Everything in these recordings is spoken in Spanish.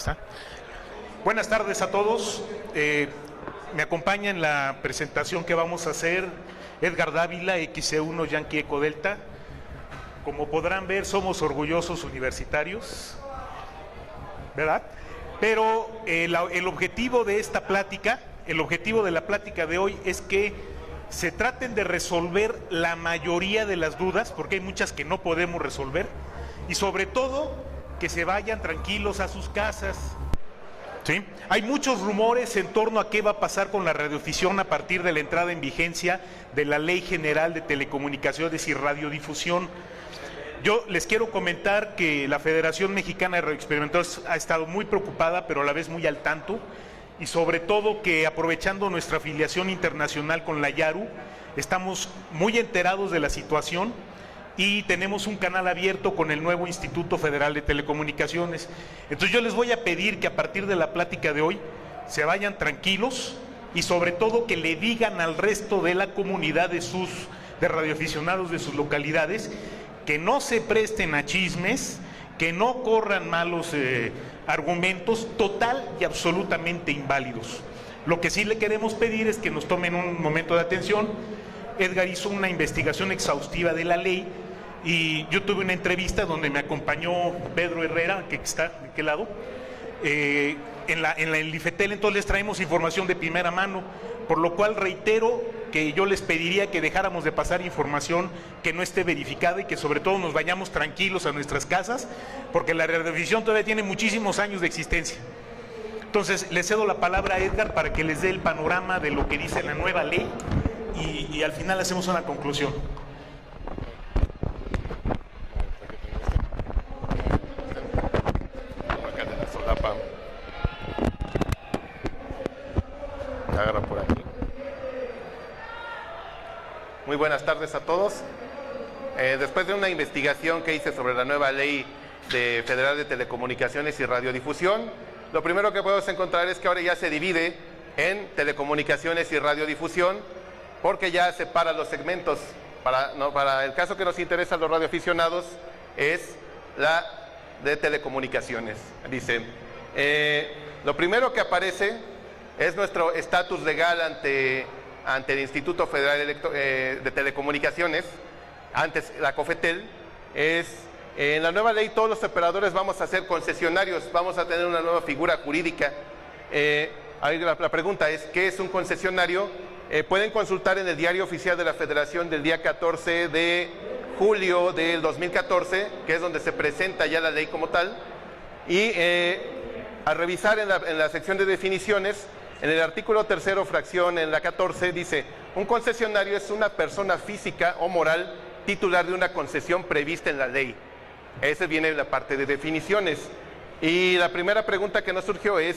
está. Buenas tardes a todos. Me acompaña en la presentación que vamos a hacer Edgar Dávila, XC1 Yankee Eco Delta. Como podrán ver, somos orgullosos universitarios, ¿verdad? Pero el objetivo de esta plática, el objetivo de la plática de hoy es que se traten de resolver la mayoría de las dudas, porque hay muchas que no podemos resolver, y sobre todo que se vayan tranquilos a sus casas. ¿Sí? Hay muchos rumores en torno a qué va a pasar con la radiodifusión a partir de la entrada en vigencia de la Ley General de Telecomunicaciones y Radiodifusión. Yo les quiero comentar que la Federación Mexicana de Radioexperimentadores ha estado muy preocupada, pero a la vez muy al tanto, y sobre todo que aprovechando nuestra afiliación internacional con la YARU, estamos muy enterados de la situación y tenemos un canal abierto con el nuevo Instituto Federal de Telecomunicaciones. Entonces yo les voy a pedir que a partir de la plática de hoy se vayan tranquilos y sobre todo que le digan al resto de la comunidad de radioaficionados de sus localidades que no se presten a chismes, que no corran malos argumentos total y absolutamente inválidos. Lo que sí le queremos pedir es que nos tomen un momento de atención. Edgar hizo una investigación exhaustiva de la ley y yo tuve una entrevista donde me acompañó Pedro Herrera, que está de aquel lado, en el IFETEL. Entonces les traemos información de primera mano, por lo cual reitero que yo les pediría que dejáramos de pasar información que no esté verificada y que sobre todo nos vayamos tranquilos a nuestras casas, porque la radiodifusión todavía tiene muchísimos años de existencia. Entonces le cedo la palabra a Edgar para que les dé el panorama de lo que dice la nueva ley y al final hacemos una conclusión. Agarra por aquí. Muy buenas tardes a todos. Después de una investigación que hice sobre la nueva ley federal de telecomunicaciones y radiodifusión, lo primero que podemos encontrar es que ahora ya se divide en telecomunicaciones y radiodifusión, porque ya separa los segmentos. Para el caso que nos interesa a los radioaficionados es la de telecomunicaciones. Dice, lo primero que aparece es nuestro estatus legal ante el Instituto Federal de Telecomunicaciones, antes la COFETEL. En la nueva ley todos los operadores vamos a ser concesionarios, vamos a tener una nueva figura jurídica. La pregunta es, ¿qué es un concesionario? Pueden consultar en el Diario Oficial de la Federación del día 14 de julio del 2014, que es donde se presenta ya la ley como tal, y al revisar en la sección de definiciones, en el artículo 3º, fracción en la 14, dice: un concesionario es una persona física o moral titular de una concesión prevista en la ley. Esa viene la parte de definiciones. Y la primera pregunta que nos surgió es: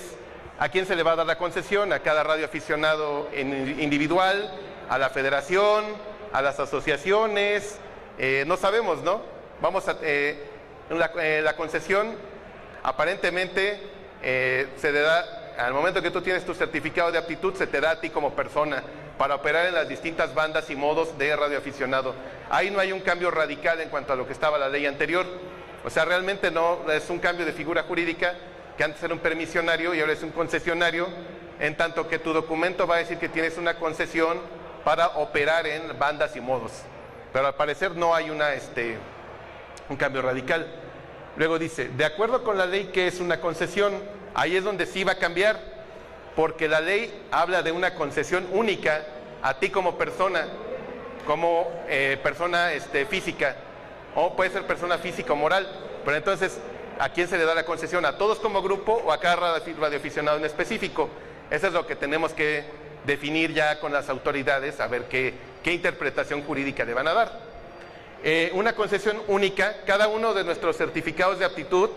¿a quién se le va a dar la concesión? ¿A cada radioaficionado individual? ¿A la federación? ¿A las asociaciones? No sabemos, ¿no? La concesión aparentemente se le da. Al momento que tú tienes tu certificado de aptitud, se te da a ti como persona para operar en las distintas bandas y modos de radioaficionado. Ahí no hay un cambio radical en cuanto a lo que estaba la ley anterior. O sea, realmente no es un cambio de figura jurídica, que antes era un permisionario y ahora es un concesionario, en tanto que tu documento va a decir que tienes una concesión para operar en bandas y modos. Pero al parecer no hay un cambio radical. Luego dice, de acuerdo con la ley, ¿qué es una concesión? Ahí es donde sí va a cambiar, porque la ley habla de una concesión única a ti como persona física, o puede ser persona física o moral. Pero entonces, ¿a quién se le da la concesión? ¿A todos como grupo o a cada radioaficionado en específico? Eso es lo que tenemos que definir ya con las autoridades, a ver qué interpretación jurídica le van a dar. Una concesión única, cada uno de nuestros certificados de aptitud,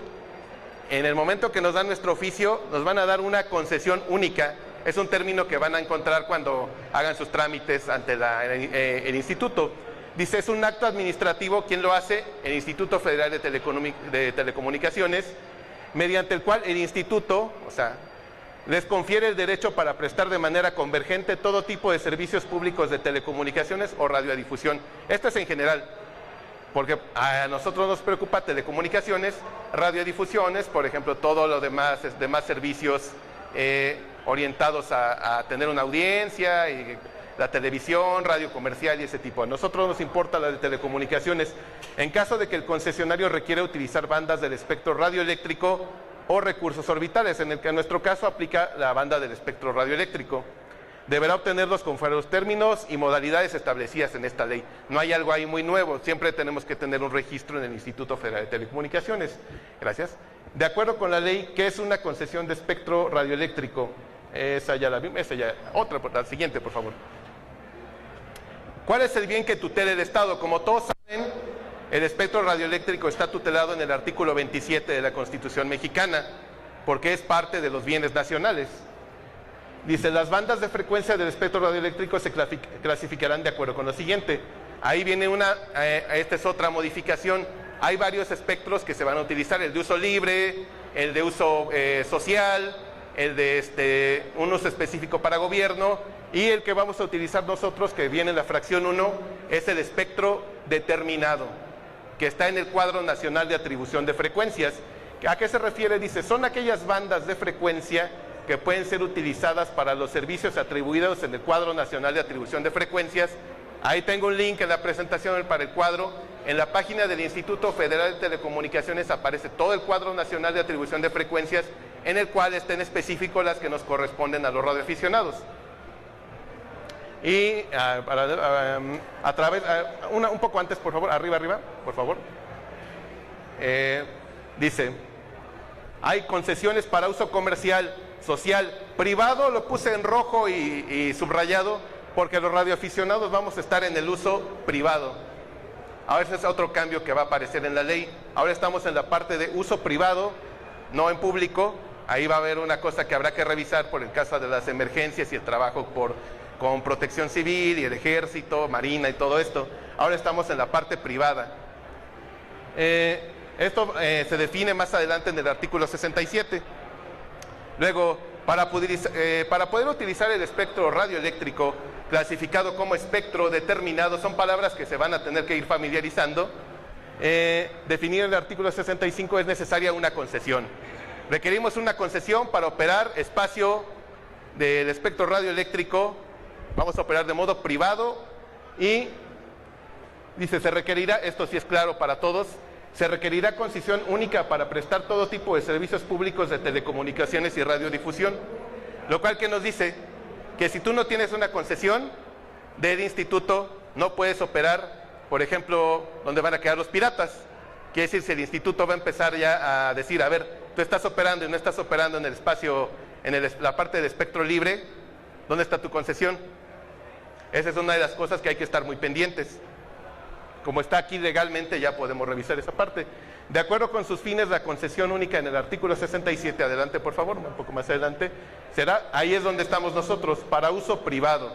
en el momento que nos dan nuestro oficio, nos van a dar una concesión única. Es un término que van a encontrar cuando hagan sus trámites ante el instituto. Dice, es un acto administrativo. ¿Quién lo hace? El Instituto Federal de Telecomunicaciones, mediante el cual el instituto, les confiere el derecho para prestar de manera convergente todo tipo de servicios públicos de telecomunicaciones o radiodifusión. Esto es en general. porque a nosotros nos preocupa telecomunicaciones, radiodifusiones, por ejemplo, todo lo demás servicios orientados a tener una audiencia, y la televisión, radio comercial y ese tipo. A nosotros nos importa la de telecomunicaciones. En caso de que el concesionario requiera utilizar bandas del espectro radioeléctrico o recursos orbitales, en el que en nuestro caso aplica la banda del espectro radioeléctrico, deberá obtenerlos conforme a los términos y modalidades establecidas en esta ley. No hay algo ahí muy nuevo, siempre tenemos que tener un registro en el Instituto Federal de Telecomunicaciones. Gracias. De acuerdo con la ley, ¿qué es una concesión de espectro radioeléctrico? Esa ya la vimos, esa ya, otra, la siguiente, por favor. ¿Cuál es el bien que tutela el Estado? Como todos saben, el espectro radioeléctrico está tutelado en el artículo 27 de la Constitución mexicana, porque es parte de los bienes nacionales. Dice, las bandas de frecuencia del espectro radioeléctrico se clasificarán de acuerdo con lo siguiente. Ahí viene esta es otra modificación. Hay varios espectros que se van a utilizar, el de uso libre, el de uso social, el de un uso específico para gobierno, y el que vamos a utilizar nosotros, que viene en la fracción 1, es el espectro determinado, que está en el cuadro nacional de atribución de frecuencias. ¿A qué se refiere? Dice, son aquellas bandas de frecuencia que pueden ser utilizadas para los servicios atribuidos en el cuadro nacional de atribución de frecuencias. Ahí tengo un link en la presentación para el cuadro. En la página del Instituto Federal de Telecomunicaciones aparece todo el cuadro nacional de atribución de frecuencias, en el cual están en específico las que nos corresponden a los radioaficionados. Y un poco antes, por favor, arriba, por favor. Dice, hay concesiones para uso comercial, social, privado, lo puse en rojo y subrayado, porque los radioaficionados vamos a estar en el uso privado. Ahora ese es otro cambio que va a aparecer en la ley. Ahora estamos en la parte de uso privado, no en público. Ahí va a haber una cosa que habrá que revisar por el caso de las emergencias y el trabajo con protección civil y el ejército, marina y todo esto. Ahora estamos en la parte privada. Esto se define más adelante en el artículo 67. Luego, para poder utilizar el espectro radioeléctrico clasificado como espectro determinado, son palabras que se van a tener que ir familiarizando. Definir el artículo 65 es necesaria una concesión. Requerimos una concesión para operar espacio del espectro radioeléctrico. Vamos a operar de modo privado y dice, se requerirá, esto sí es claro para todos, se requerirá concesión única para prestar todo tipo de servicios públicos de telecomunicaciones y radiodifusión, lo cual que nos dice que si tú no tienes una concesión del instituto, no puedes operar, por ejemplo, donde van a quedar los piratas. Quiere decir, si el instituto va a empezar ya a decir, a ver, tú estás operando y no estás operando en el espacio, la parte del espectro libre, ¿dónde está tu concesión? Esa es una de las cosas que hay que estar muy pendientes. Como está aquí legalmente, ya podemos revisar esa parte. De acuerdo con sus fines, la concesión única en el artículo 67, adelante por favor, un poco más adelante, ahí es donde estamos nosotros, para uso privado.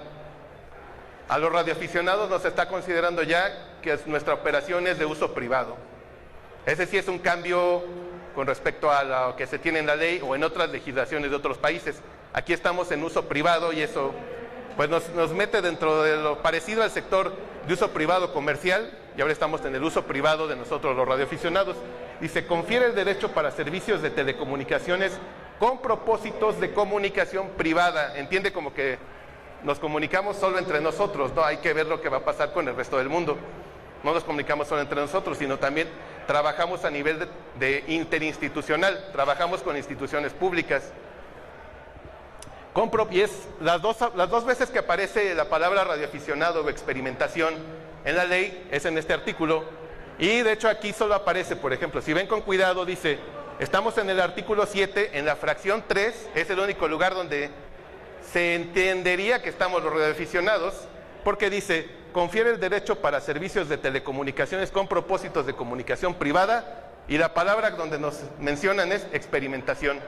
A los radioaficionados nos está considerando ya que nuestra operación es de uso privado. Ese sí es un cambio con respecto a lo que se tiene en la ley o en otras legislaciones de otros países. Aquí estamos en uso privado y eso pues nos mete dentro de lo parecido al sector de uso privado comercial, y ahora estamos en el uso privado de nosotros los radioaficionados. Dice, confiere el derecho para servicios de telecomunicaciones con propósitos de comunicación privada. Entiende como que nos comunicamos solo entre nosotros, ¿no? Hay que ver lo que va a pasar con el resto del mundo. No nos comunicamos solo entre nosotros, sino también trabajamos a nivel de interinstitucional, trabajamos con instituciones públicas. Y es las dos veces que aparece la palabra radioaficionado o experimentación en la ley es en este artículo, y de hecho aquí solo aparece, por ejemplo, si ven con cuidado, dice, estamos en el artículo 7, en la fracción 3, es el único lugar donde se entendería que estamos los radioaficionados, porque dice, confiere el derecho para servicios de telecomunicaciones con propósitos de comunicación privada, y la palabra donde nos mencionan es experimentación.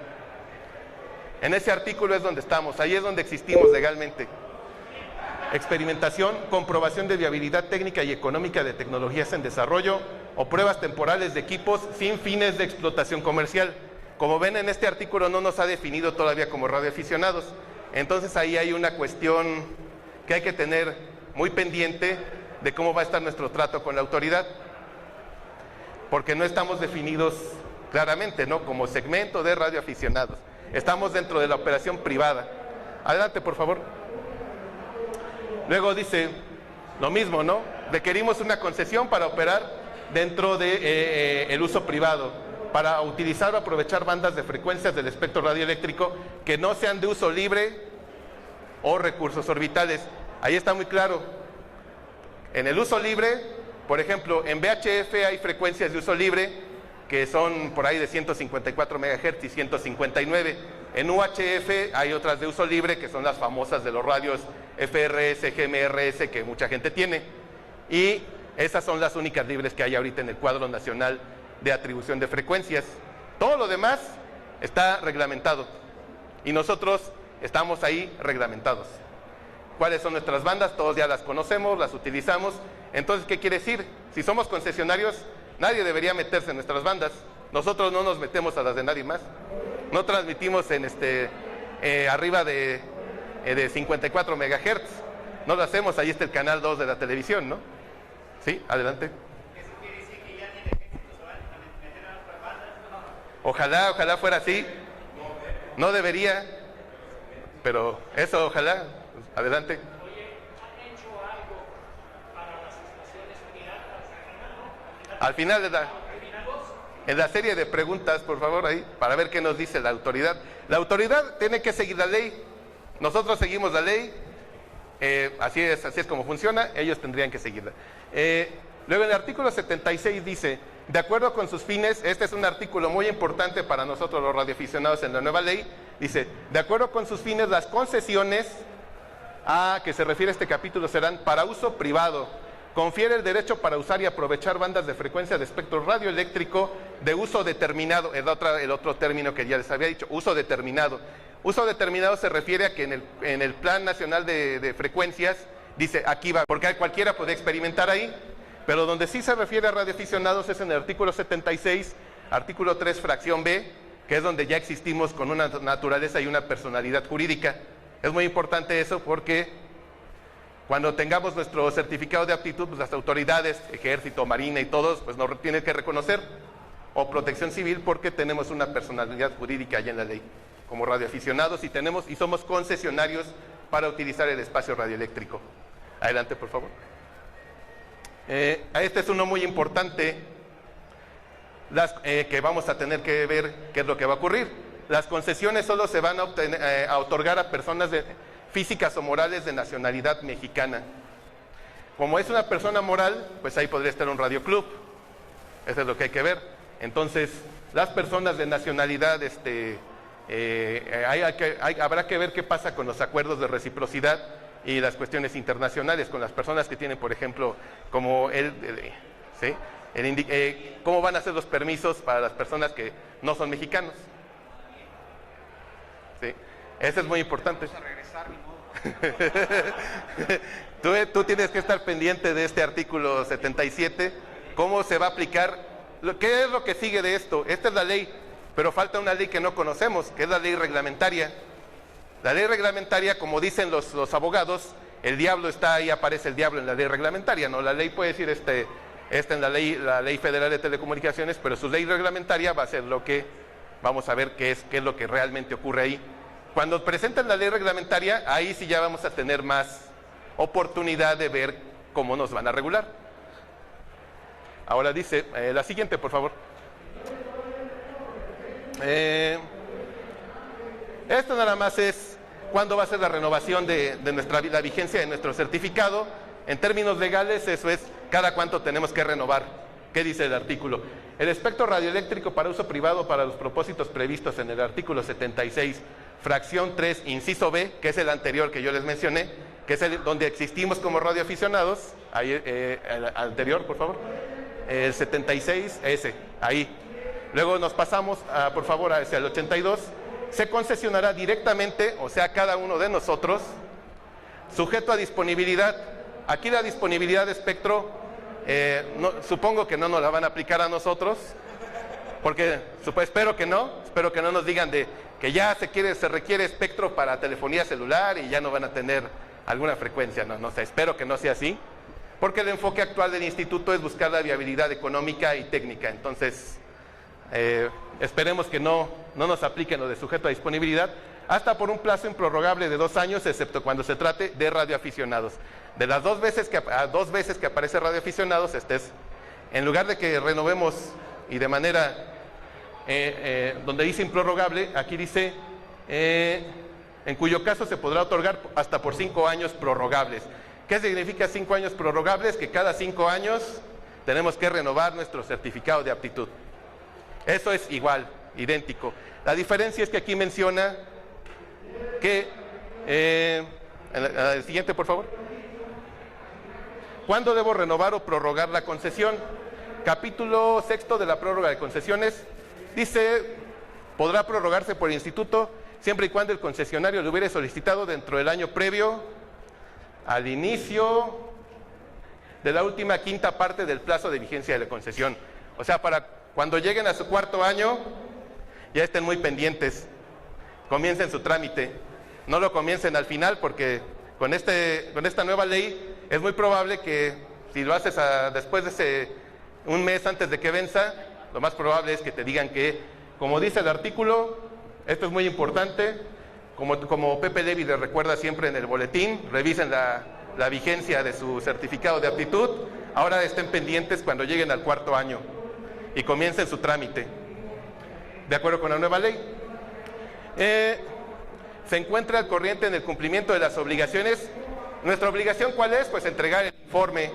En ese artículo es donde estamos, ahí es donde existimos legalmente. Experimentación, comprobación de viabilidad técnica y económica de tecnologías en desarrollo o pruebas temporales de equipos sin fines de explotación comercial. Como ven, en este artículo no nos ha definido todavía como radioaficionados. Entonces ahí hay una cuestión que hay que tener muy pendiente de cómo va a estar nuestro trato con la autoridad. porque no estamos definidos claramente, ¿no?, como segmento de radioaficionados. Estamos dentro de la operación privada. Adelante, por favor. Luego dice lo mismo, ¿no? Requerimos una concesión para operar dentro de el uso privado, para utilizar o aprovechar bandas de frecuencias del espectro radioeléctrico que no sean de uso libre o recursos orbitales. Ahí está muy claro. En el uso libre, por ejemplo, en VHF hay frecuencias de uso libre que son por ahí de 154 MHz y 159. En UHF hay otras de uso libre que son las famosas de los radios FRS, GMRS que mucha gente tiene. Y esas son las únicas libres que hay ahorita en el cuadro nacional de atribución de frecuencias. Todo lo demás está reglamentado y nosotros estamos ahí reglamentados. ¿Cuáles son nuestras bandas? Todos ya las conocemos, las utilizamos. Entonces, ¿qué quiere decir? Si somos concesionarios, nadie debería meterse en nuestras bandas. Nosotros no nos metemos a las de nadie más. No transmitimos en arriba de 54 MHz. No lo hacemos, ahí está el canal 2 de la televisión, ¿no? Sí, adelante. ¿Eso quiere decir que ya ni el ejército se van a meter a otras bandas? Ojalá fuera así. No debería, pero eso ojalá. Adelante. Oye, ¿han hecho algo para las estaciones piratas? Al final en la serie de preguntas, por favor, ahí, para ver qué nos dice la autoridad. La autoridad tiene que seguir la ley. Nosotros seguimos la ley. Así es como funciona. Ellos tendrían que seguirla. Luego en el artículo 76 dice, de acuerdo con sus fines, este es un artículo muy importante para nosotros los radioaficionados en la nueva ley, dice, de acuerdo con sus fines, las concesiones a que se refiere este capítulo serán para uso privado. Confiere el derecho para usar y aprovechar bandas de frecuencia de espectro radioeléctrico de uso determinado, el otro término que ya les había dicho, uso determinado. Uso determinado se refiere a que en el Plan Nacional de Frecuencias dice, aquí va, porque cualquiera puede experimentar ahí, pero donde sí se refiere a radioaficionados es en el artículo 76, artículo 3, fracción B, que es donde ya existimos con una naturaleza y una personalidad jurídica. Es muy importante eso porque cuando tengamos nuestro certificado de aptitud, pues las autoridades, Ejército, Marina y todos, pues nos tienen que reconocer, o Protección Civil, porque tenemos una personalidad jurídica allá en la ley, como radioaficionados, y somos concesionarios para utilizar el espacio radioeléctrico. Adelante, por favor. Este es uno muy importante, que vamos a tener que ver qué es lo que va a ocurrir. Las concesiones solo se van a otorgar a personas físicas o morales de nacionalidad mexicana. Como es una persona moral, pues ahí podría estar un radioclub. Eso es lo que hay que ver. Entonces, las personas de nacionalidad, habrá que ver qué pasa con los acuerdos de reciprocidad y las cuestiones internacionales con las personas que tienen, por ejemplo, como ¿sí? ¿Cómo van a ser los permisos para las personas que no son mexicanos? ¿Sí? Eso es muy importante. Tú tienes que estar pendiente de este artículo 77, cómo se va a aplicar, qué es lo que sigue de esto. Esta es la ley, pero falta una ley que no conocemos, que es la ley reglamentaria. La ley reglamentaria, como dicen los abogados, el diablo está ahí, aparece el diablo en la ley reglamentaria, ¿no? La ley puede decir esta en la ley federal de telecomunicaciones, pero su ley reglamentaria va a ser lo que vamos a ver qué es lo que realmente ocurre ahí. Cuando presenten la ley reglamentaria, ahí sí ya vamos a tener más oportunidad de ver cómo nos van a regular. Ahora dice, la siguiente, por favor. Esto nada más es cuándo va a ser la renovación de la vigencia de nuestro certificado. En términos legales, eso es cada cuánto tenemos que renovar. ¿Qué dice el artículo? El espectro radioeléctrico para uso privado para los propósitos previstos en el artículo 76, fracción 3, inciso B, que es el anterior que yo les mencioné, que es donde existimos como radioaficionados. Ahí, el anterior, por favor. El 76, ese, ahí. Luego nos pasamos, por favor, hacia el 82. Se concesionará directamente, o sea, cada uno de nosotros, sujeto a disponibilidad. Aquí la disponibilidad de espectro, supongo que no nos la van a aplicar a nosotros, porque espero que no nos digan que ya se requiere espectro para telefonía celular y ya no van a tener alguna frecuencia, no sé, espero que no sea así. porque el enfoque actual del instituto es buscar la viabilidad económica y técnica. Entonces, esperemos que no nos apliquen lo de sujeto a disponibilidad, hasta por un plazo improrrogable de 2 años, excepto cuando se trate de radioaficionados. De las 2 veces que aparece radioaficionados, en lugar de que renovemos y de manera, donde dice improrrogable, aquí dice, en cuyo caso se podrá otorgar hasta por 5 años prorrogables. ¿Qué significa 5 años prorrogables? Que cada 5 años tenemos que renovar nuestro certificado de aptitud. Eso es igual, idéntico. La diferencia es que aquí menciona que, el siguiente por favor, ¿cuándo debo renovar o prorrogar la concesión? Capítulo 6 de la prórroga de concesiones dice, podrá prorrogarse por el instituto siempre y cuando el concesionario lo hubiere solicitado dentro del año previo al inicio de la última quinta parte del plazo de vigencia de la concesión. O sea, para cuando lleguen a su 4º año, ya estén muy pendientes, comiencen su trámite, no lo comiencen al final, porque con esta nueva ley es muy probable que si lo haces después de un mes antes de que venza, lo más probable es que te digan que, como dice el artículo, esto es muy importante, como Pepe Levy les recuerda siempre en el boletín, revisen la vigencia de su certificado de aptitud, ahora estén pendientes cuando lleguen al 4º año y comiencen su trámite, de acuerdo con la nueva ley. Se encuentra al corriente en el cumplimiento de las obligaciones. ¿Nuestra obligación cuál es? Pues entregar el informe.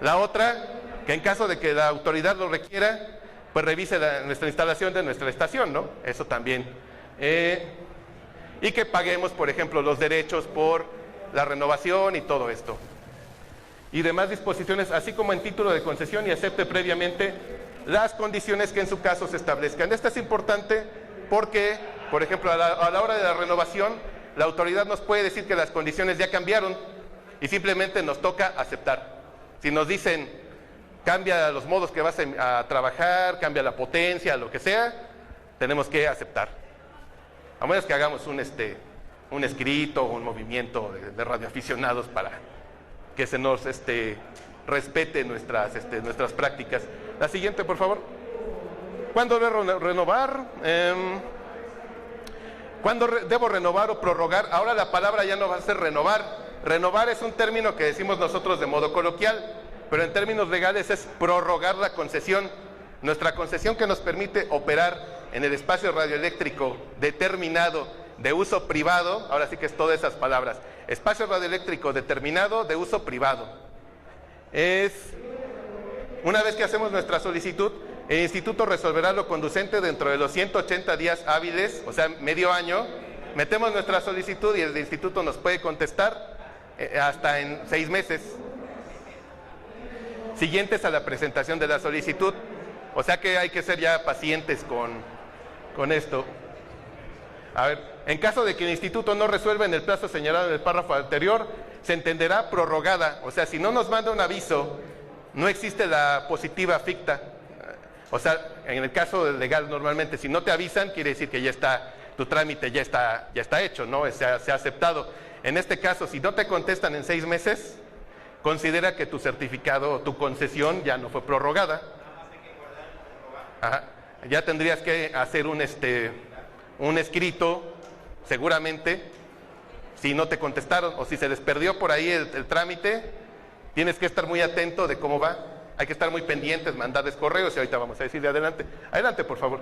La otra, que en caso de que la autoridad lo requiera, pues revise nuestra instalación de nuestra estación, ¿no? Eso también. Y que paguemos, por ejemplo, los derechos por la renovación y todo esto. Y demás disposiciones, así como en título de concesión, y acepte previamente las condiciones que en su caso se establezcan. Esto es importante porque, por ejemplo, a la hora de la renovación, la autoridad nos puede decir que las condiciones ya cambiaron y simplemente nos toca aceptar. Si nos dicen, cambia los modos que vas a trabajar, cambia la potencia, lo que sea, tenemos que aceptar. A menos que hagamos un escrito o un movimiento de radioaficionados para que se nos respete nuestras prácticas. La siguiente, por favor. ¿Cuándo debo renovar? ¿Cuándo debo renovar o prorrogar? Ahora la palabra ya no va a ser renovar. Renovar es un término que decimos nosotros de modo coloquial, pero en términos legales es prorrogar la concesión. Nuestra concesión que nos permite operar en el espacio radioeléctrico determinado de uso privado, ahora sí que es todas esas palabras, espacio radioeléctrico determinado de uso privado. Una vez que hacemos nuestra solicitud, el instituto resolverá lo conducente dentro de los 180 días hábiles, o sea, medio año. Metemos nuestra solicitud y el instituto nos puede contestar hasta en 6 meses siguientes a la presentación de la solicitud. O sea que hay que ser ya pacientes con esto. A ver, en caso de que el instituto no resuelva en el plazo señalado en el párrafo anterior, se entenderá prorrogada. O sea, si no nos manda un aviso, no existe la positiva ficta. O sea, en el caso legal normalmente, si no te avisan, quiere decir que ya está, tu trámite ya está hecho, ¿no? Se ha aceptado. En este caso, si no te contestan en 6 meses, considera que tu certificado o tu concesión ya no fue prorrogada. Ajá. Ya tendrías que hacer un escrito, seguramente, si no te contestaron o si se les perdió por ahí el trámite, tienes que estar muy atento de cómo va. Hay que estar muy pendientes, mandarles correos y ahorita vamos a decirle adelante. Adelante, por favor.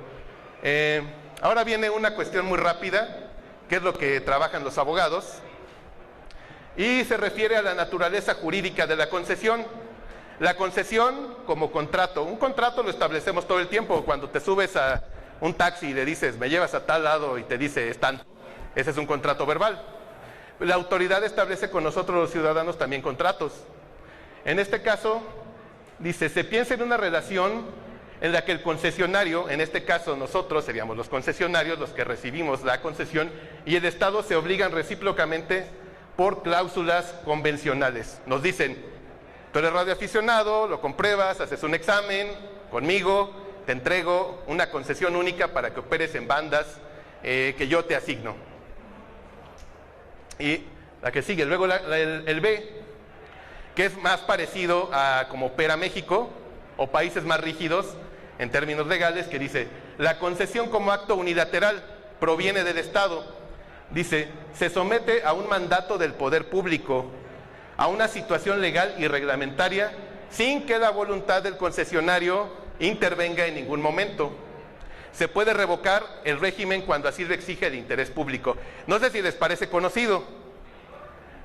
Ahora viene una cuestión muy rápida, que es lo que trabajan los abogados, y se refiere a la naturaleza jurídica de la concesión. La concesión como contrato, un contrato lo establecemos todo el tiempo. Cuando te subes a un taxi y le dices, me llevas a tal lado y te dice, es tanto, ese es un contrato verbal. La autoridad establece con nosotros los ciudadanos también contratos. En este caso, dice, se piensa en una relación en la que el concesionario, en este caso nosotros seríamos los concesionarios, los que recibimos la concesión, y el Estado se obligan recíprocamente por cláusulas convencionales. Nos dicen, tú eres radioaficionado, lo compruebas, haces un examen conmigo, te entrego una concesión única para que operes en bandas que yo te asigno. Y la que sigue, luego el B. que es más parecido a como opera México o países más rígidos en términos legales, que dice: la concesión como acto unilateral proviene del Estado. Dice: se somete a un mandato del poder público, a una situación legal y reglamentaria, sin que la voluntad del concesionario intervenga en ningún momento. Se puede revocar el régimen cuando así lo exige el interés público. No sé si les parece conocido.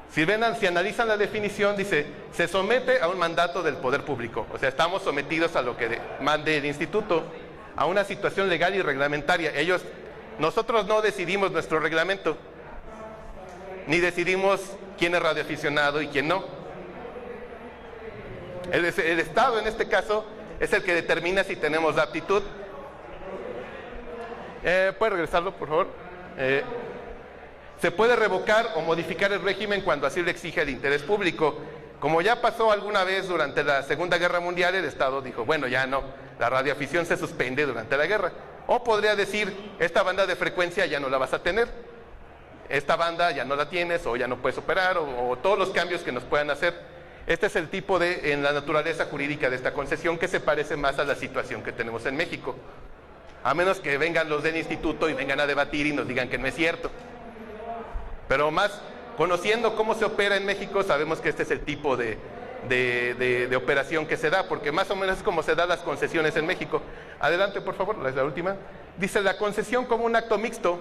Si analizan la definición, dice: se somete a un mandato del poder público. O sea, estamos sometidos a lo que mande el instituto, a una situación legal y reglamentaria. Nosotros no decidimos nuestro reglamento, ni decidimos quién es radioaficionado y quién no. El Estado, en este caso, es el que determina si tenemos la aptitud. ¿Puede regresarlo, por favor? Se puede revocar o modificar el régimen cuando así lo exige el interés público. Como ya pasó alguna vez durante la Segunda Guerra Mundial, el Estado dijo: bueno, ya no, la radioafición se suspende durante la guerra. O podría decir: esta banda de frecuencia ya no la vas a tener, esta banda ya no la tienes, o ya no puedes operar, o todos los cambios que nos puedan hacer. Este es el tipo en la naturaleza jurídica de esta concesión, que se parece más a la situación que tenemos en México. A menos que vengan los del instituto y vengan a debatir y nos digan que no es cierto. Pero más, conociendo cómo se opera en México, sabemos que este es el tipo de operación que se da, porque más o menos es como se dan las concesiones en México. Adelante, por favor, la última. Dice: la concesión como un acto mixto,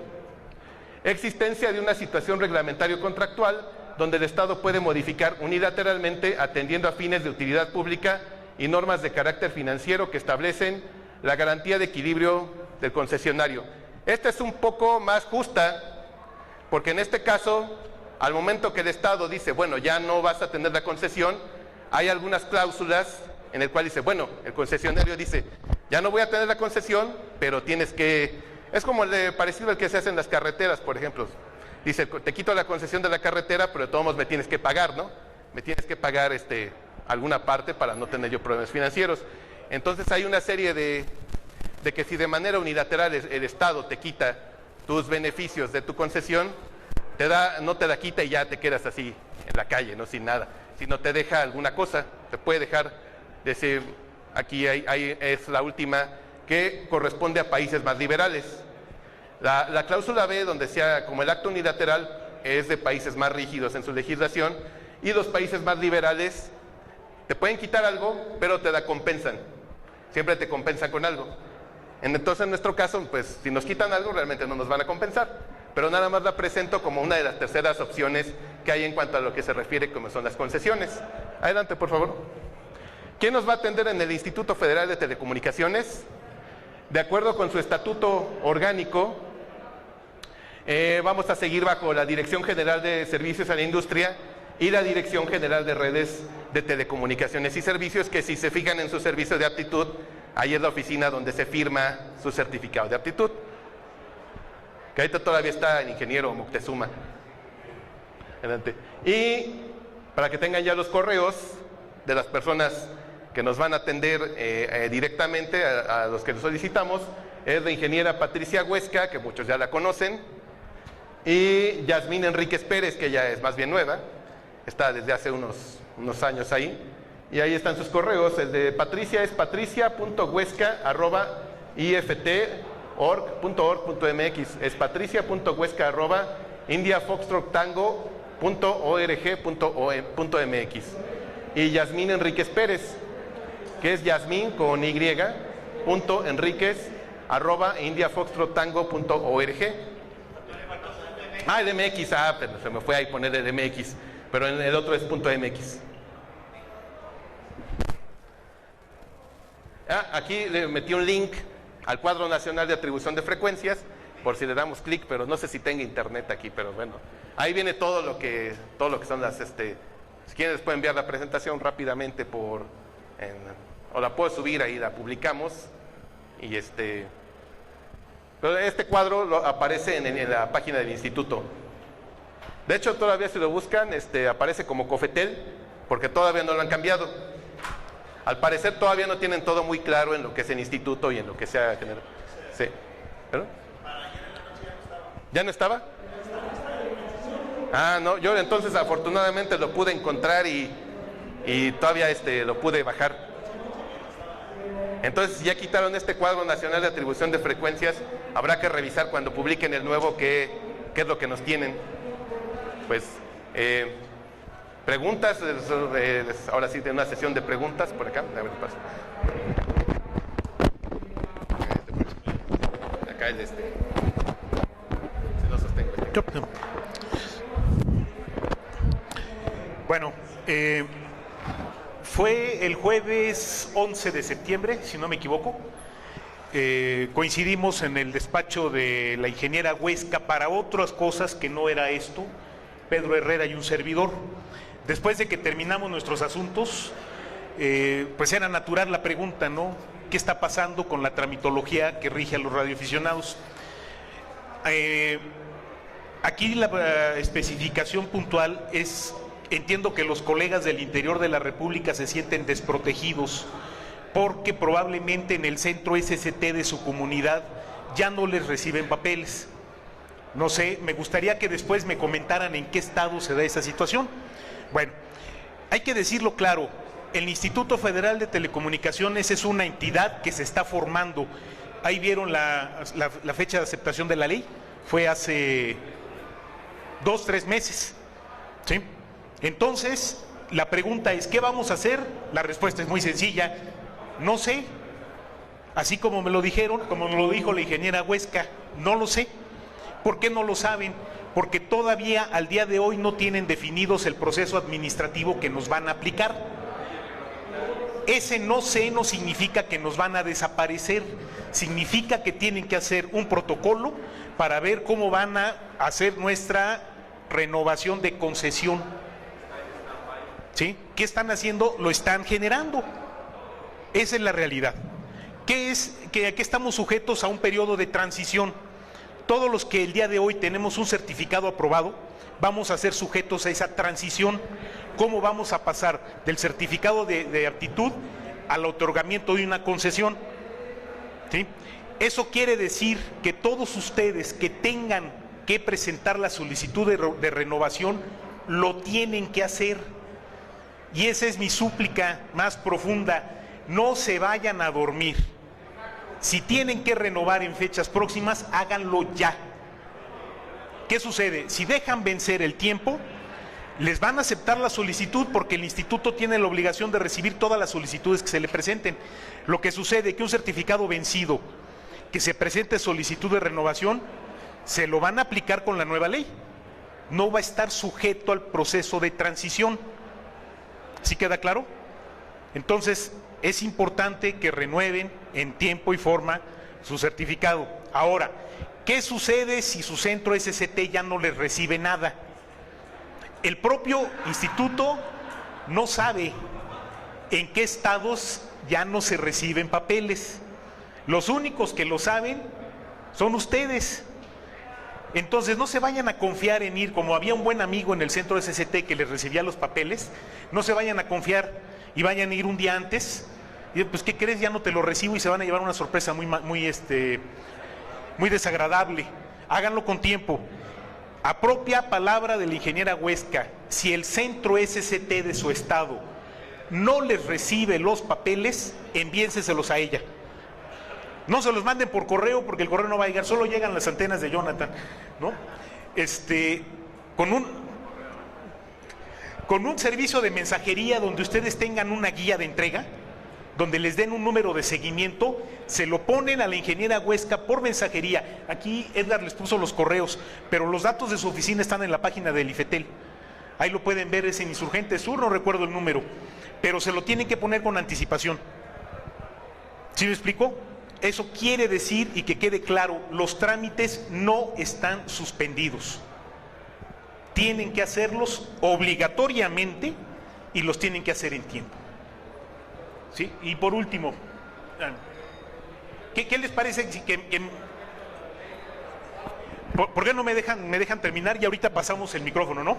existencia de una situación reglamentario contractual donde el Estado puede modificar unilateralmente atendiendo a fines de utilidad pública y normas de carácter financiero que establecen la garantía de equilibrio del concesionario. Esta es un poco más justa, porque en este caso, al momento que el Estado dice: bueno, ya no vas a tener la concesión, hay algunas cláusulas en el cual dice: bueno, el concesionario dice: ya no voy a tener la concesión, pero tienes que... Es como parecido al que se hace en las carreteras, por ejemplo. Dice: te quito la concesión de la carretera, pero de todos modos me tienes que pagar, ¿no? Me tienes que pagar alguna parte para no tener yo problemas financieros. Entonces hay una serie de que si de manera unilateral el Estado te quita tus beneficios de tu concesión, no te la quita y ya te quedas así en la calle, no sin nada, sino te deja alguna cosa, te puede dejar, decir, aquí es la última, que corresponde a países más liberales. La cláusula B, donde sea como el acto unilateral, es de países más rígidos en su legislación, y los países más liberales te pueden quitar algo, pero te la compensan, siempre te compensan con algo. Entonces, en nuestro caso, pues si nos quitan algo, realmente no nos van a compensar, pero nada más la presento como una de las terceras opciones que hay en cuanto a lo que se refiere como son las concesiones. Adelante, por favor. ¿Quién nos va a atender en el Instituto Federal de Telecomunicaciones? De acuerdo con su estatuto orgánico, vamos a seguir bajo la Dirección General de Servicios a la Industria y la Dirección General de Redes de Telecomunicaciones y Servicios, que si se fijan en su servicio de aptitud, ahí es la oficina donde se firma su certificado de aptitud, que ahorita todavía está el ingeniero Moctezuma. Adelante. Y para que tengan ya los correos de las personas que nos van a atender directamente, a los que los solicitamos, es la ingeniera Patricia Huesca, que muchos ya la conocen, y Yasmín Enríquez Pérez, que ya es más bien nueva, está desde hace unos años ahí, y ahí están sus correos. El de Patricia es patricia.huesca@ift.org.mx, es patricia.huesca@indiafoxtrottango.org.mx, y Yasmín Enríquez Pérez, que es Yasmín con Y, .enríquez@indiafoxtrottango.org. El MX, pero se me fue ahí poner el MX, pero en el otro es .mx. Aquí le metí un link al Cuadro Nacional de Atribución de Frecuencias, por si le damos clic, pero no sé si tenga internet aquí, pero bueno, ahí viene todo lo que son las, si quieren les puedo enviar la presentación rápidamente o la puedo subir ahí, la publicamos, y pero este cuadro aparece en la página del instituto. De hecho, todavía si lo buscan, aparece como Cofetel, porque todavía no lo han cambiado. Al parecer todavía no tienen todo muy claro en lo que es el instituto y en lo que sea general. Sí. ¿Perdón? ¿Ya no estaba? No, yo entonces afortunadamente lo pude encontrar y y todavía lo pude bajar. Entonces, ya quitaron este cuadro nacional de atribución de frecuencias, habrá que revisar cuando publiquen el nuevo qué es lo que nos tienen. Pues, preguntas, ahora sí, de una sesión de preguntas por acá. A ver, paso. Acá el si lo sostengo. Bueno, fue el jueves 11 de septiembre, si no me equivoco. Coincidimos en el despacho de la ingeniera Huesca para otras cosas que no era esto, Pedro Herrera y un servidor. Después de que terminamos nuestros asuntos, pues era natural la pregunta, ¿no? ¿Qué está pasando con la tramitología que rige a los radioaficionados? Aquí la especificación puntual es: entiendo que los colegas del interior de la República se sienten desprotegidos porque probablemente en el centro SST de su comunidad ya no les reciben papeles. No sé, me gustaría que después me comentaran en qué estado se da esa situación. Bueno, hay que decirlo claro, el Instituto Federal de Telecomunicaciones es una entidad que se está formando. Ahí vieron la fecha de aceptación de la ley, fue hace 2-3 meses, ¿sí? Entonces, la pregunta es, ¿qué vamos a hacer? La respuesta es muy sencilla, no sé. Así como me lo dijeron, como me lo dijo la ingeniera Huesca, no lo sé. ¿Por qué no lo saben? Porque todavía al día de hoy no tienen definidos el proceso administrativo que nos van a aplicar. Ese no sé no significa que nos van a desaparecer, significa que tienen que hacer un protocolo para ver cómo van a hacer nuestra renovación de concesión. ¿Sí? ¿Qué están haciendo? Lo están generando. Esa es la realidad. ¿Qué es? Que aquí estamos sujetos a un periodo de transición. Todos los que el día de hoy tenemos un certificado aprobado, vamos a ser sujetos a esa transición. ¿Cómo vamos a pasar del certificado de aptitud al otorgamiento de una concesión? ¿Sí? Eso quiere decir que todos ustedes que tengan que presentar la solicitud de renovación, lo tienen que hacer. Y esa es mi súplica más profunda: no se vayan a dormir. Si tienen que renovar en fechas próximas, háganlo ya. ¿Qué sucede? Si dejan vencer el tiempo, les van a aceptar la solicitud porque el instituto tiene la obligación de recibir todas las solicitudes que se le presenten. Lo que sucede es que un certificado vencido, que se presente solicitud de renovación, se lo van a aplicar con la nueva ley. No va a estar sujeto al proceso de transición. ¿Sí queda claro? Entonces, es importante que renueven en tiempo y forma su certificado. Ahora, ¿qué sucede si su centro SST ya no les recibe nada? El propio instituto no sabe en qué estados ya no se reciben papeles. Los únicos que lo saben son ustedes. Entonces no se vayan a confiar en ir, como había un buen amigo en el centro SST que les recibía los papeles, no se vayan a confiar y vayan a ir un día antes y pues ¿qué crees? Ya no te lo recibo, y se van a llevar una sorpresa muy desagradable. Háganlo con tiempo. A propia palabra de la ingeniera Huesca, si el centro SST de su estado no les recibe los papeles, enviénseselos a ella. No se los manden por correo porque el correo no va a llegar, solo llegan las antenas de Jonathan, ¿no? Con un servicio de mensajería donde ustedes tengan una guía de entrega, donde les den un número de seguimiento, se lo ponen a la ingeniera Huesca por mensajería. Aquí Edgar les puso los correos, pero los datos de su oficina están en la página del IFETEL. Ahí lo pueden ver, es en Insurgente Sur, no recuerdo el número, pero se lo tienen que poner con anticipación. ¿Sí me explico? Eso quiere decir, y que quede claro, los trámites no están suspendidos. Tienen que hacerlos obligatoriamente y los tienen que hacer en tiempo. ¿Sí? Y por último, ¿qué les parece ¿por qué no me dejan terminar y ahorita pasamos el micrófono, ¿no?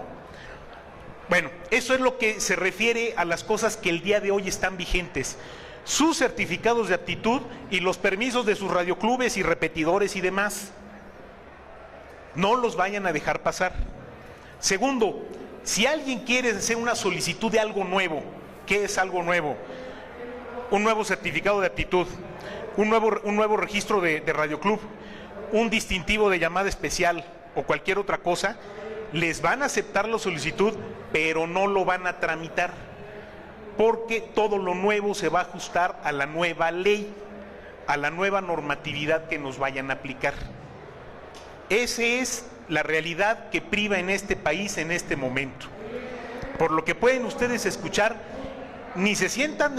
Bueno, eso es lo que se refiere a las cosas que el día de hoy están vigentes. Sus certificados de aptitud y los permisos de sus radioclubes y repetidores y demás. No los vayan a dejar pasar. Segundo, si alguien quiere hacer una solicitud de algo nuevo ¿Qué es algo nuevo? Un nuevo certificado de aptitud, un nuevo registro de Radio Club, un distintivo de llamada especial o cualquier otra cosa. Les van a aceptar la solicitud, pero no lo van a tramitar, porque todo lo nuevo se va a ajustar a la nueva ley, a la nueva normatividad que nos vayan a aplicar. Esa es la realidad que priva en este país en este momento. Por lo que pueden ustedes escuchar, ni se sientan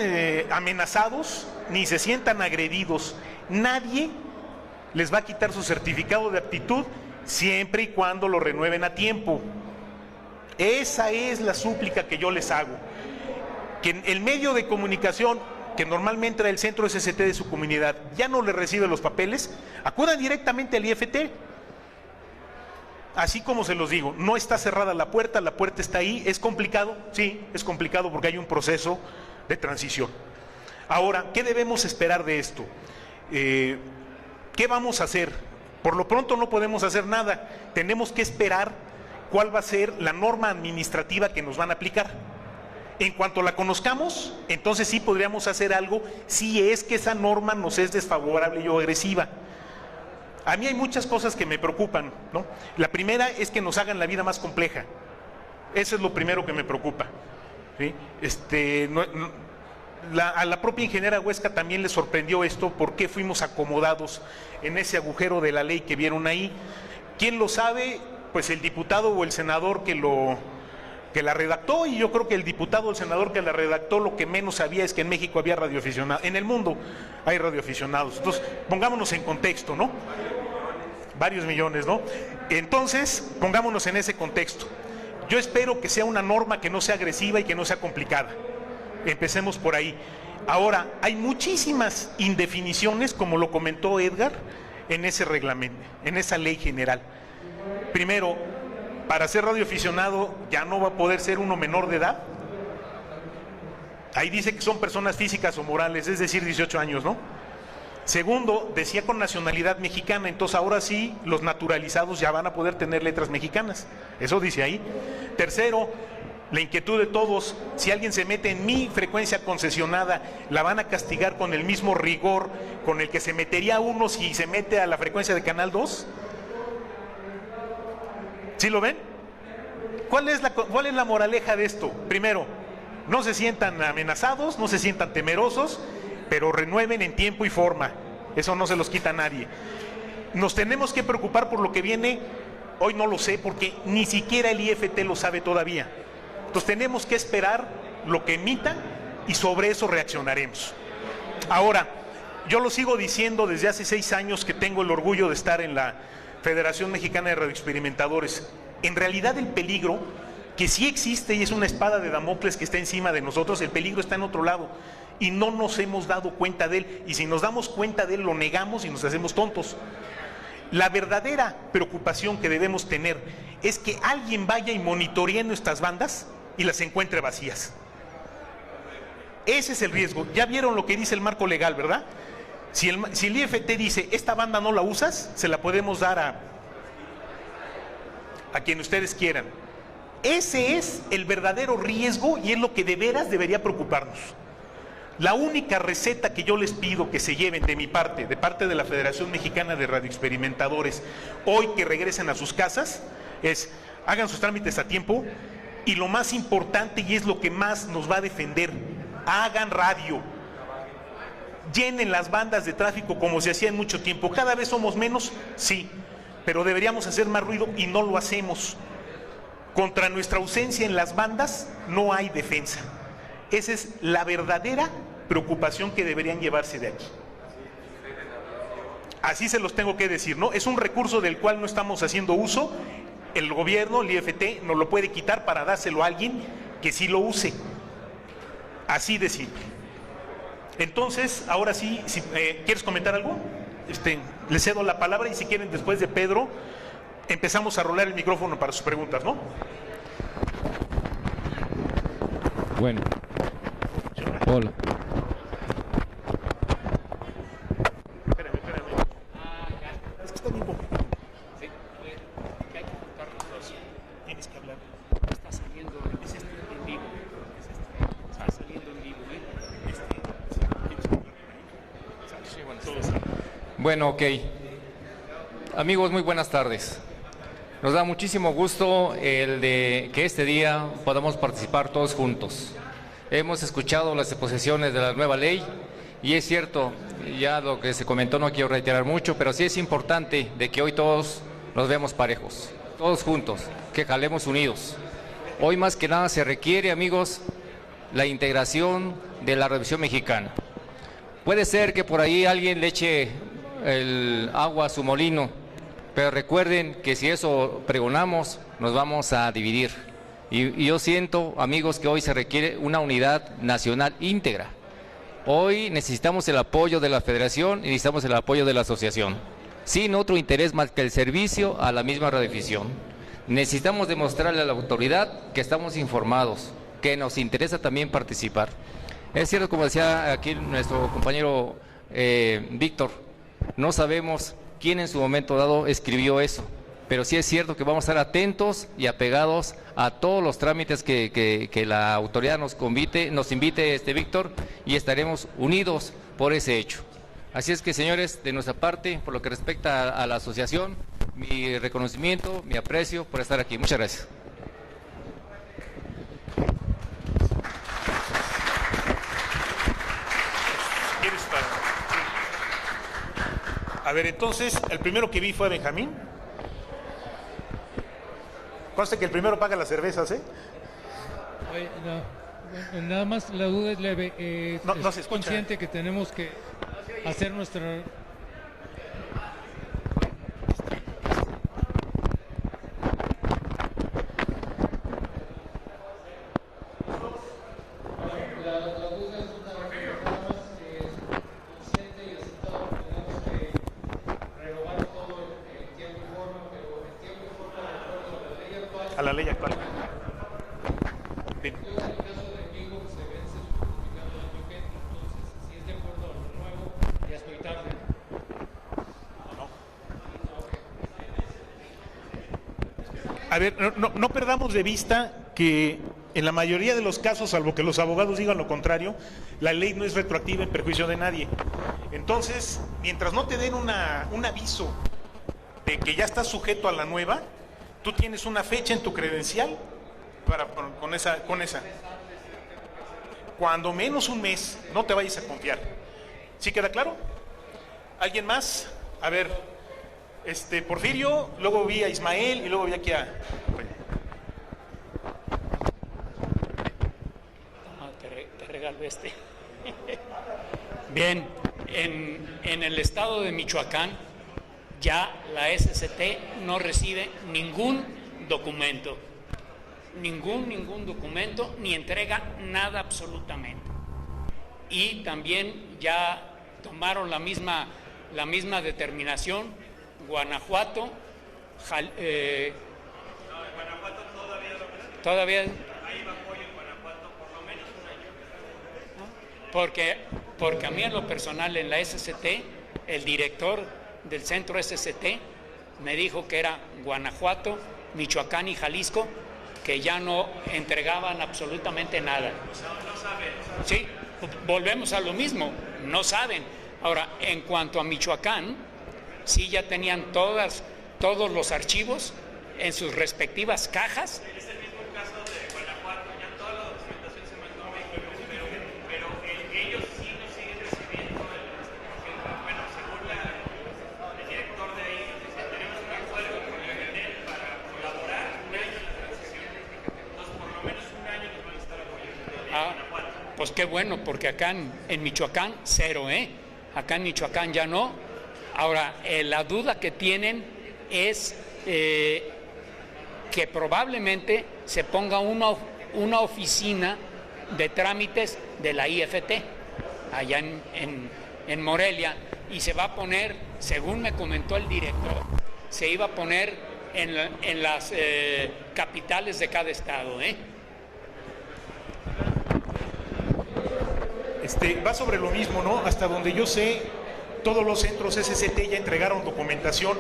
amenazados, ni se sientan agredidos. Nadie les va a quitar su certificado de aptitud siempre y cuando lo renueven a tiempo. Esa es la súplica que yo les hago. Que el medio de comunicación, que normalmente era el centro SST de su comunidad, ya no le recibe los papeles, acudan directamente al IFT. Así como se los digo, no está cerrada la puerta está ahí. ¿Es complicado? Sí, es complicado porque hay un proceso de transición. Ahora, ¿qué debemos esperar de esto? ¿Qué vamos a hacer? Por lo pronto no podemos hacer nada. Tenemos que esperar cuál va a ser la norma administrativa que nos van a aplicar. En cuanto la conozcamos, entonces sí podríamos hacer algo si es que esa norma nos es desfavorable o agresiva. A mí hay muchas cosas que me preocupan, ¿no? La primera es que nos hagan la vida más compleja. Eso es lo primero que me preocupa, ¿sí? A la propia ingeniera Huesca también le sorprendió esto, por qué fuimos acomodados en ese agujero de la ley que vieron ahí. ¿Quién lo sabe? Pues el diputado o el senador que la redactó, y yo creo que el diputado o el senador que la redactó lo que menos sabía es que en México había radioaficionados, en el mundo hay radioaficionados. Entonces, pongámonos en contexto, ¿no? Varios millones, ¿no? Entonces, pongámonos en ese contexto. Yo espero que sea una norma que no sea agresiva y que no sea complicada. Empecemos por ahí. Ahora, hay muchísimas indefiniciones, como lo comentó Edgar, en ese reglamento, en esa ley general. Primero, para ser radioaficionado ya no va a poder ser uno menor de edad. Ahí dice que son personas físicas o morales, es decir, 18 años, ¿no? Segundo, decía con nacionalidad mexicana, entonces ahora sí los naturalizados ya van a poder tener letras mexicanas. Eso dice ahí. Tercero, la inquietud de todos, si alguien se mete en mi frecuencia concesionada, la van a castigar con el mismo rigor con el que se metería uno si se mete a la frecuencia de Canal 2. ¿Sí lo ven? ¿Cuál es la moraleja de esto? Primero, no se sientan amenazados, no se sientan temerosos, pero renueven en tiempo y forma. Eso no se los quita a nadie. Nos tenemos que preocupar por lo que viene. Hoy no lo sé porque ni siquiera el IFT lo sabe todavía. Entonces tenemos que esperar lo que emitan y sobre eso reaccionaremos. Ahora, yo lo sigo diciendo desde hace 6 años que tengo el orgullo de estar en la Federación Mexicana de Radioexperimentadores. En realidad el peligro, que sí existe y es una espada de Damocles que está encima de nosotros, el peligro está en otro lado y no nos hemos dado cuenta de él, y si nos damos cuenta de él lo negamos y nos hacemos tontos. La verdadera preocupación que debemos tener es que alguien vaya y monitoree nuestras bandas y las encuentre vacías. Ese es el riesgo. Ya vieron lo que dice el marco legal, ¿verdad? Si el IFT dice, esta banda no la usas, se la podemos dar a quien ustedes quieran. Ese es el verdadero riesgo y es lo que de veras debería preocuparnos. La única receta que yo les pido que se lleven de mi parte, de parte de la Federación Mexicana de Radioexperimentadores, hoy que regresen a sus casas, es hagan sus trámites a tiempo y lo más importante, y es lo que más nos va a defender, hagan radio. Llenen las bandas de tráfico como se hacía en mucho tiempo. Cada vez somos menos, sí, pero deberíamos hacer más ruido y no lo hacemos. Contra nuestra ausencia en las bandas no hay defensa. Esa es la verdadera preocupación que deberían llevarse de aquí. Así se los tengo que decir, ¿no? Es un recurso del cual no estamos haciendo uso. El gobierno, el IFT, nos lo puede quitar para dárselo a alguien que sí lo use. Así de simple. Entonces, ahora sí, si, ¿quieres comentar algo? Le cedo la palabra y si quieren, después de Pedro, empezamos a rolar el micrófono para sus preguntas, ¿no? Bueno. Hola. Espérame. Es que está bien complicado. Sí, que hay que juntarnos dos. Tienes que hablar. Está saliendo, es en vivo. Está saliendo. Bueno, ok. Amigos, muy buenas tardes. Nos da muchísimo gusto el de que este día podamos participar todos juntos. Hemos escuchado las exposiciones de la nueva ley y es cierto, ya lo que se comentó no quiero reiterar mucho, pero sí es importante de que hoy todos nos vemos parejos, todos juntos, que jalemos unidos. Hoy más que nada se requiere, amigos, la integración de la Revisión Mexicana. Puede ser que por ahí alguien le eche el agua a su molino, pero recuerden que si eso pregonamos, nos vamos a dividir. Y yo siento, amigos, que hoy se requiere una unidad nacional íntegra. Hoy necesitamos el apoyo de la Federación y necesitamos el apoyo de la Asociación, sin otro interés más que el servicio a la misma radiodifusión. Necesitamos demostrarle a la autoridad que estamos informados, que nos interesa también participar. Es cierto, como decía aquí nuestro compañero Víctor, no sabemos quién en su momento dado escribió eso, pero sí es cierto que vamos a estar atentos y apegados a todos los trámites que la autoridad nos invite, Víctor, y estaremos unidos por ese hecho. Así es que, señores, de nuestra parte, por lo que respecta a la asociación, mi reconocimiento, mi aprecio por estar aquí. Muchas gracias. A ver, entonces, el primero que vi fue Benjamín. Conste que el primero paga las cervezas, ¿eh? Oye, no, nada más la duda es leve. No se escucha. Consciente que tenemos que hacer nuestra... A la ley actual. Bien. A ver, no perdamos de vista que en la mayoría de los casos, salvo que los abogados digan lo contrario, la ley no es retroactiva en perjuicio de nadie. Entonces, mientras no te den un aviso de que ya estás sujeto a la nueva, tú tienes una fecha en tu credencial con esa. Cuando menos un mes, no te vayas a confiar. ¿Sí queda claro? ¿Alguien más? A ver, Porfirio, luego vi a Ismael y luego vi aquí a... Te regalo Bien, en el estado de Michoacán ya la SCT no recibe ningún documento, ningún documento, ni entrega nada absolutamente. Y también ya tomaron la misma determinación Guanajuato, Guanajuato todavía hay apoyo en Guanajuato por lo menos un año. Porque a mí en lo personal en la SCT, el director del centro SCT me dijo que era Guanajuato, Michoacán y Jalisco, que ya no entregaban absolutamente nada. No saben. Sí, volvemos a lo mismo, no saben. Ahora, en cuanto a Michoacán, sí ya tenían todos los archivos en sus respectivas cajas. Es el mismo caso de Guanajuato, ya toda la documentación se mandó a México, pero ellos sí no siguen recibiendo, bueno, según el director de ahí, dice, tenemos un acuerdo con el FEDEL para colaborar un año en la transición. Entonces, por lo menos un año nos van a estar apoyando. Pues qué bueno, porque acá en Michoacán, cero, acá en Michoacán ya no. Ahora, la duda que tienen es que probablemente se ponga una oficina de trámites de la IFT allá en Morelia, y se va a poner, según me comentó el director, se iba a poner en las capitales de cada estado. Va sobre lo mismo, ¿no? Hasta donde yo sé, todos los centros SCT ya entregaron documentación,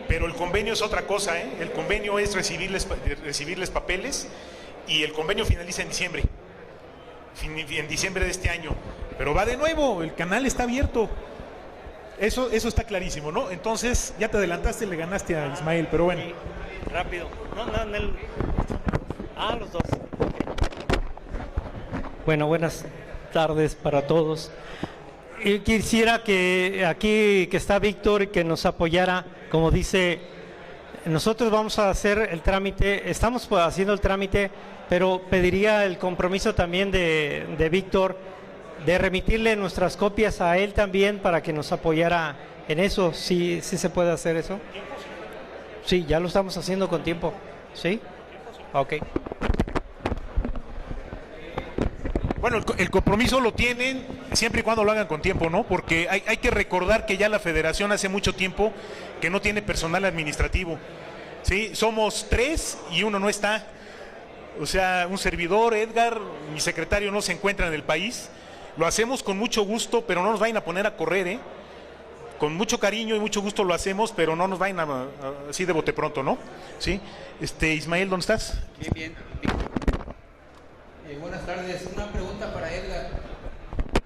pero el convenio es otra cosa, ¿eh? El convenio es recibirles papeles, y el convenio finaliza en diciembre de este año. Pero va de nuevo, el canal está abierto. Eso está clarísimo, ¿no? Entonces, ya te adelantaste y le ganaste a Ismael, pero bueno. Sí, rápido. Los dos. Bueno, buenas tardes para todos. Quisiera que aquí que está Víctor que nos apoyara, como dice, nosotros vamos a hacer el trámite, estamos haciendo el trámite, pero pediría el compromiso también de Víctor de remitirle nuestras copias a él también para que nos apoyara en eso. ¿Sí se puede hacer eso? Sí, ya lo estamos haciendo con tiempo. ¿Sí? Ok. Bueno, el compromiso lo tienen siempre y cuando lo hagan con tiempo, ¿no? Porque hay que recordar que ya la federación hace mucho tiempo que no tiene personal administrativo, ¿sí? Somos 3 y uno no está. O sea, un servidor, Edgar, mi secretario no se encuentra en el país. Lo hacemos con mucho gusto, pero no nos vayan a poner a correr, ¿eh? Con mucho cariño y mucho gusto lo hacemos, pero no nos vayan así de bote pronto, ¿no? ¿Sí? Ismael, ¿dónde estás? Bien. Buenas tardes. Una pregunta para Edgar.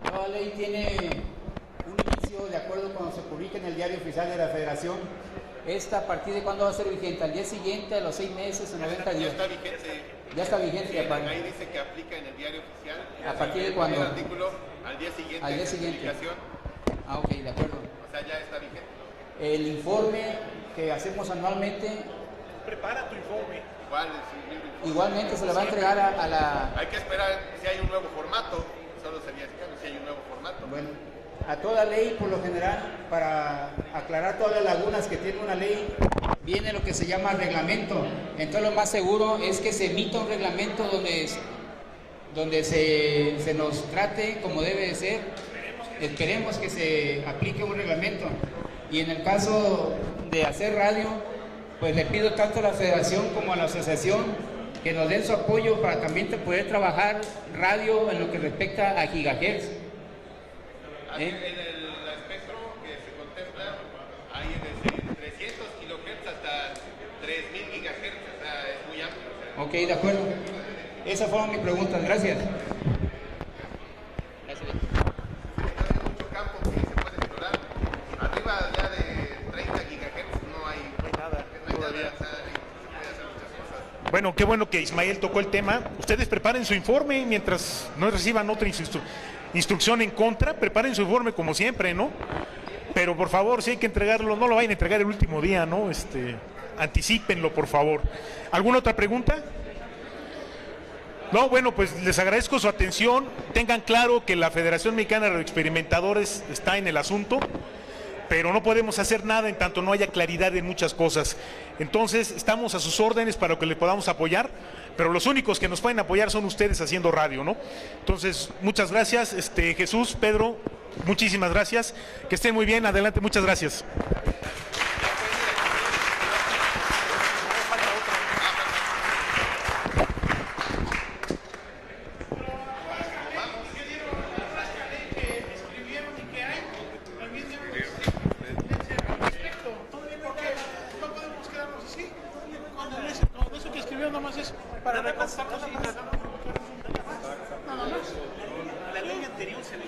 La nueva ley tiene un inicio de acuerdo cuando se publica en el Diario Oficial de la Federación. ¿Esta a partir de cuándo va a ser vigente? ¿Al día siguiente, a los 6 meses, a 90 días? Ya está vigente. Ya está vigente. Sí, ahí dice que aplica en el Diario Oficial. ¿A partir de cuándo? El artículo al día siguiente. Al día siguiente. Ok, de acuerdo. O sea, ya está vigente. El informe que hacemos anualmente. Prepara tu informe. Igualmente se le va a entregar a la... Hay que esperar si hay un nuevo formato. Solo sería si hay un nuevo formato. Bueno, a toda ley, por lo general, para aclarar todas las lagunas que tiene una ley, viene lo que se llama reglamento. Entonces lo más seguro es que se emita un reglamento donde se nos trate como debe de ser. Esperemos que se aplique un reglamento. Y en el caso de hacer radio, pues le pido tanto a la federación como a la asociación que nos den su apoyo para también poder trabajar radio en lo que respecta a gigahertz. En el espectro que se contempla hay desde 300 kilohertz hasta 3000 gigahertz, o sea, es muy amplio. Ok, de acuerdo. Esas fueron mis preguntas. Gracias. Hay mucho campo que se puede explorar. Arriba ya de 30 gigahertz no hay nada. No hay nada. O sea, se puede hacer muchas cosas. Bueno, qué bueno que Ismael tocó el tema. Ustedes preparen su informe mientras no reciban otra instrucción en contra. Preparen su informe como siempre, ¿no? Pero por favor, si hay que entregarlo, no lo vayan a entregar el último día, ¿no? Anticípenlo, por favor. ¿Alguna otra pregunta? No, bueno, pues les agradezco su atención. Tengan claro que la Federación Mexicana de Radioexperimentadores está en el asunto, pero no podemos hacer nada en tanto no haya claridad en muchas cosas. Entonces, estamos a sus órdenes para que le podamos apoyar, pero los únicos que nos pueden apoyar son ustedes haciendo radio, ¿no? Entonces, muchas gracias, Jesús, Pedro, muchísimas gracias. Que estén muy bien, adelante, muchas gracias. Para reconstruirnos y nada más. La ley anterior se le